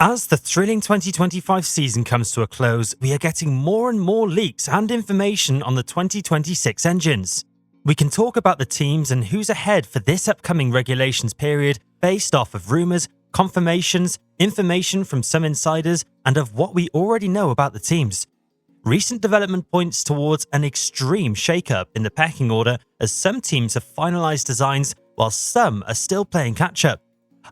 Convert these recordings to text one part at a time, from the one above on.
As the thrilling 2025 season comes to a close, we are getting more and more leaks and information on the 2026 engines. We can talk about the teams and who's ahead for this upcoming regulations period based off of rumours, confirmations, information from some insiders, and of what we already know about the teams. Recent development points towards an extreme shake-up in the pecking order as some teams have finalised designs while some are still playing catch-up.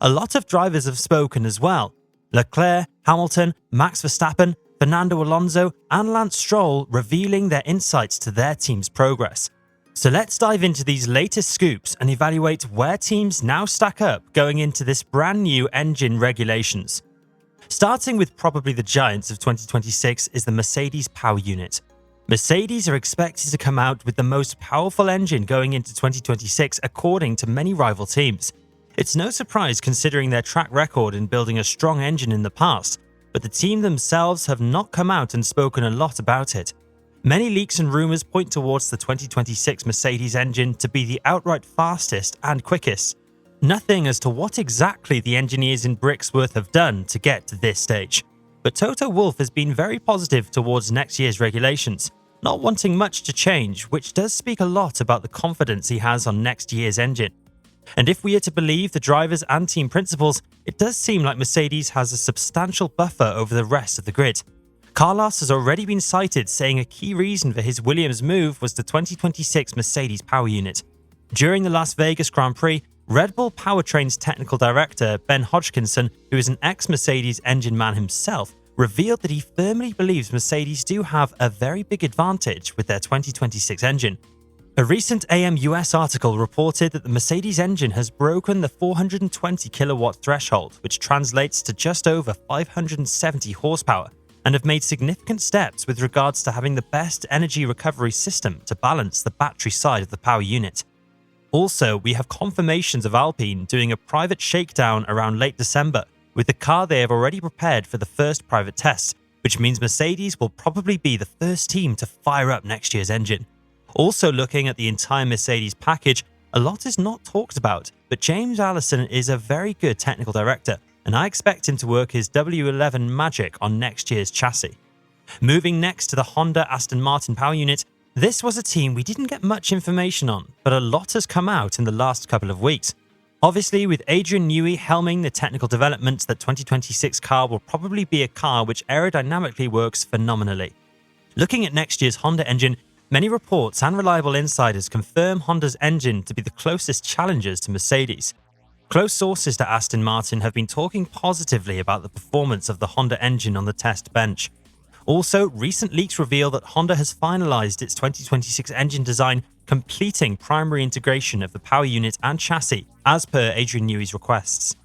A lot of drivers have spoken as well. Leclerc, Hamilton, Max Verstappen, Fernando Alonso and Lance Stroll revealing their insights to their team's progress. So let's dive into these latest scoops and evaluate where teams now stack up going into this brand new engine regulations. Starting with probably the giants of 2026 is the Mercedes power unit. Mercedes are expected to come out with the most powerful engine going into 2026 according to many rival teams. It's no surprise considering their track record in building a strong engine in the past, but the team themselves have not come out and spoken a lot about it. Many leaks and rumours point towards the 2026 Mercedes engine to be the outright fastest and quickest. Nothing as to what exactly the engineers in Brixworth have done to get to this stage. But Toto Wolff has been very positive towards next year's regulations, not wanting much to change, which does speak a lot about the confidence he has on next year's engine. And if we are to believe the drivers and team principals, it does seem like Mercedes has a substantial buffer over the rest of the grid. Carlos has already been cited saying a key reason for his Williams move was the 2026 Mercedes power unit. During the Las Vegas Grand Prix, Red Bull Powertrain's technical director, Ben Hodgkinson, who is an ex-Mercedes engine man himself, revealed that he firmly believes Mercedes do have a very big advantage with their 2026 engine. A recent AM/US article reported that the Mercedes engine has broken the 420 kilowatt threshold, which translates to just over 570 horsepower, and have made significant steps with regards to having the best energy recovery system to balance the battery side of the power unit. Also, we have confirmations of Alpine doing a private shakedown around late December, with the car they have already prepared for the first private test, which means Mercedes will probably be the first team to fire up next year's engine. Also looking at the entire Mercedes package, a lot is not talked about, but James Allison is a very good technical director, and I expect him to work his W11 magic on next year's chassis. Moving next to the Honda Aston Martin power unit, this was a team we didn't get much information on, but a lot has come out in the last couple of weeks. Obviously, with Adrian Newey helming the technical development, the 2026 car will probably be a car which aerodynamically works phenomenally. Looking at next year's Honda engine, many reports and reliable insiders confirm Honda's engine to be the closest challengers to Mercedes. Close sources to Aston Martin have been talking positively about the performance of the Honda engine on the test bench. Also, recent leaks reveal that Honda has finalized its 2026 engine design, completing primary integration of the power unit and chassis as per Adrian Newey's requests.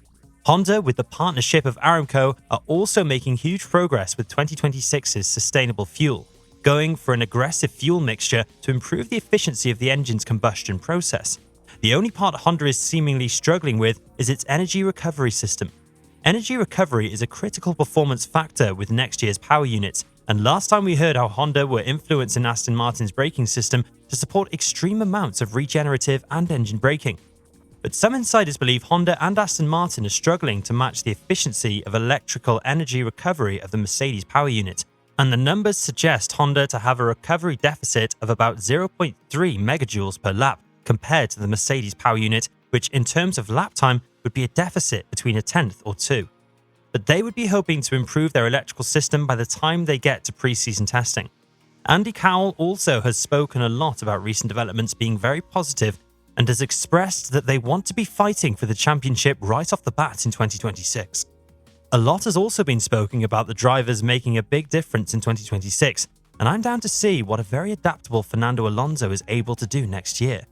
Honda, with the partnership of Aramco, are also making huge progress with 2026's sustainable fuel, going for an aggressive fuel mixture to improve the efficiency of the engine's combustion process. The only part Honda is seemingly struggling with is its energy recovery system. Energy recovery is a critical performance factor with next year's power units, and last time we heard how Honda were influencing Aston Martin's braking system to support extreme amounts of regenerative and engine braking. But some insiders believe Honda and Aston Martin are struggling to match the efficiency of electrical energy recovery of the Mercedes power unit, and the numbers suggest Honda to have a recovery deficit of about 0.3 megajoules per lap compared to the Mercedes power unit, which in terms of lap time would be a deficit between a tenth or two. But they would be hoping to improve their electrical system by the time they get to pre-season testing. Andy Cowell also has spoken a lot about recent developments being very positive and has expressed that they want to be fighting for the championship right off the bat in 2026. A lot has also been spoken about the drivers making a big difference in 2026, and I'm down to see what a very adaptable Fernando Alonso is able to do next year.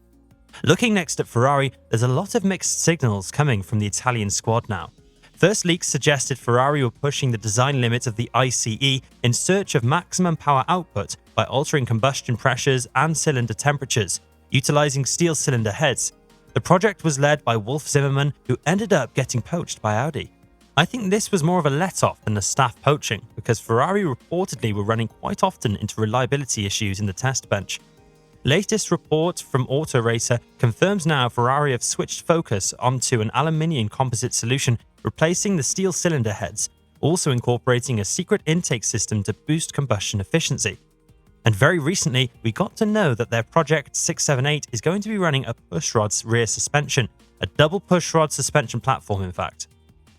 Looking next at Ferrari, there's a lot of mixed signals coming from the Italian squad now. First leaks suggested Ferrari were pushing the design limit of the ICE in search of maximum power output by altering combustion pressures and cylinder temperatures, utilizing steel cylinder heads. The project was led by Wolf Zimmermann, who ended up getting poached by Audi. I think this was more of a let-off than a staff poaching, because Ferrari reportedly were running quite often into reliability issues in the test bench. Latest report from Autoracer confirms now Ferrari have switched focus onto an aluminium composite solution, replacing the steel cylinder heads, also incorporating a secret intake system to boost combustion efficiency. And very recently, we got to know that their Project 678 is going to be running a pushrod rear suspension, a double pushrod suspension platform in fact.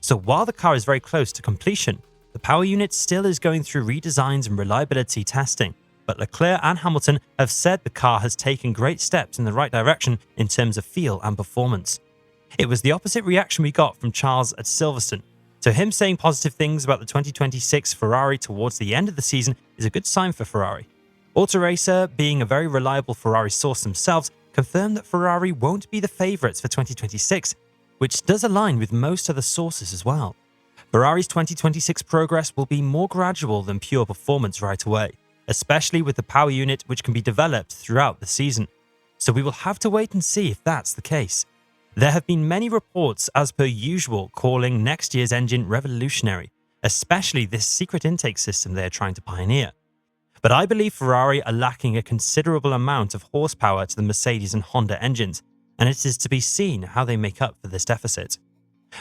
So while the car is very close to completion, the power unit still is going through redesigns and reliability testing, but Leclerc and Hamilton have said the car has taken great steps in the right direction in terms of feel and performance. It was the opposite reaction we got from Charles at Silverstone, so him saying positive things about the 2026 Ferrari towards the end of the season is a good sign for Ferrari. Autoracer, being a very reliable Ferrari source themselves, confirmed that Ferrari won't be the favourites for 2026, which does align with most other sources as well. Ferrari's 2026 progress will be more gradual than pure performance right away, especially with the power unit which can be developed throughout the season. So we will have to wait and see if that's the case. There have been many reports, as per usual, calling next year's engine revolutionary, especially this secret intake system they are trying to pioneer. But I believe Ferrari are lacking a considerable amount of horsepower to the Mercedes and Honda engines, and it is to be seen how they make up for this deficit.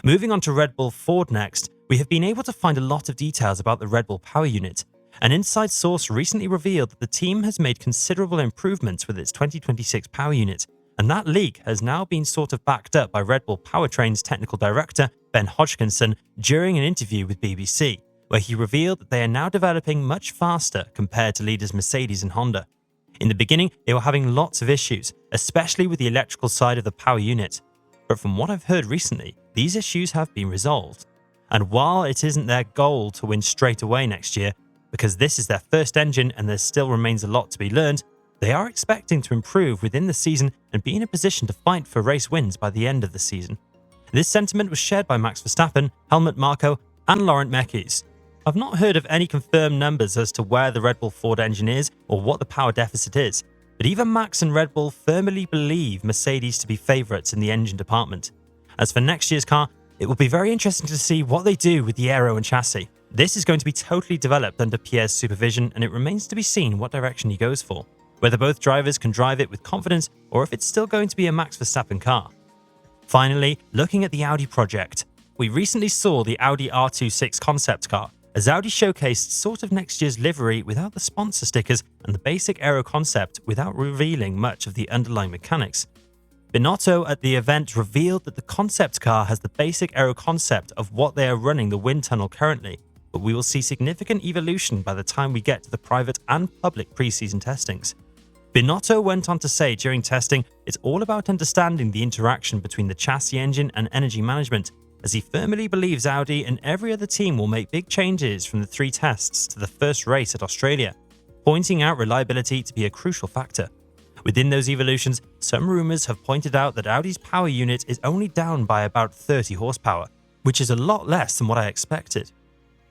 Moving on to Red Bull Ford next, we have been able to find a lot of details about the Red Bull power unit. An inside source recently revealed that the team has made considerable improvements with its 2026 power unit, and that leak has now been sort of backed up by Red Bull Powertrain's technical director, Ben Hodgkinson, during an interview with BBC, where he revealed that they are now developing much faster compared to leaders Mercedes and Honda. In the beginning, they were having lots of issues, especially with the electrical side of the power unit. But from what I've heard recently, these issues have been resolved. And while it isn't their goal to win straight away next year, because this is their first engine and there still remains a lot to be learned, they are expecting to improve within the season and be in a position to fight for race wins by the end of the season. This sentiment was shared by Max Verstappen, Helmut Marko, and Laurent Mekies. I've not heard of any confirmed numbers as to where the Red Bull Ford engine is or what the power deficit is, but even Max and Red Bull firmly believe Mercedes to be favourites in the engine department. As for next year's car, it will be very interesting to see what they do with the aero and chassis. This is going to be totally developed under Pierre's supervision, and it remains to be seen what direction he goes for, whether both drivers can drive it with confidence or if it's still going to be a Max Verstappen car. Finally, looking at the Audi project, we recently saw the Audi R26 concept car, as Audi showcased sort of next year's livery without the sponsor stickers and the basic aero concept without revealing much of the underlying mechanics. Binotto at the event revealed that the concept car has the basic aero concept of what they are running the wind tunnel currently, but we will see significant evolution by the time we get to the private and public pre-season testings. Binotto went on to say during testing, it's all about understanding the interaction between the chassis engine and energy management, as he firmly believes Audi and every other team will make big changes from the 3 tests to the first race at Australia, pointing out reliability to be a crucial factor. Within those evolutions, some rumours have pointed out that Audi's power unit is only down by about 30 horsepower, which is a lot less than what I expected.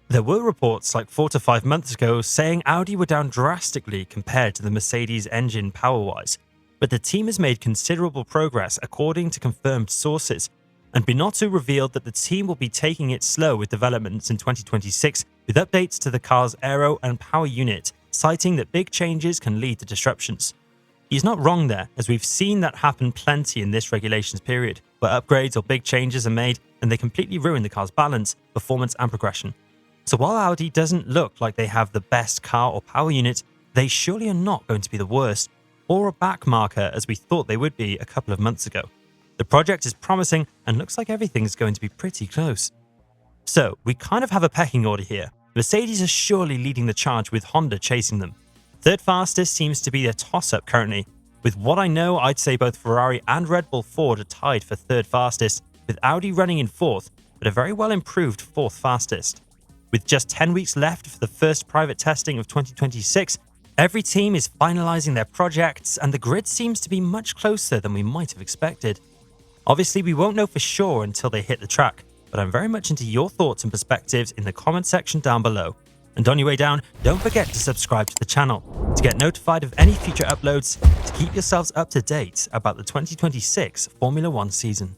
There were reports like 4 to 5 months ago saying Audi were down drastically compared to the Mercedes engine power-wise, but the team has made considerable progress according to confirmed sources, and Binotto revealed that the team will be taking it slow with developments in 2026 with updates to the car's aero and power unit, citing that big changes can lead to disruptions. He's not wrong there, as we've seen that happen plenty in this regulations period, where upgrades or big changes are made and they completely ruin the car's balance, performance and progression. So while Audi doesn't look like they have the best car or power unit, they surely are not going to be the worst, or a backmarker as we thought they would be a couple of months ago. The project is promising and looks like everything is going to be pretty close. So, we kind of have a pecking order here. Mercedes is surely leading the charge with Honda chasing them. Third fastest seems to be a toss-up currently. With what I know, I'd say both Ferrari and Red Bull Ford are tied for third fastest, with Audi running in fourth, but a very well improved fourth fastest. With just 10 weeks left for the first private testing of 2026, every team is finalising their projects and the grid seems to be much closer than we might have expected. Obviously, we won't know for sure until they hit the track, but I'm very much into your thoughts and perspectives in the comment section down below. And on your way down, don't forget to subscribe to the channel to get notified of any future uploads to keep yourselves up to date about the 2026 Formula 1 season.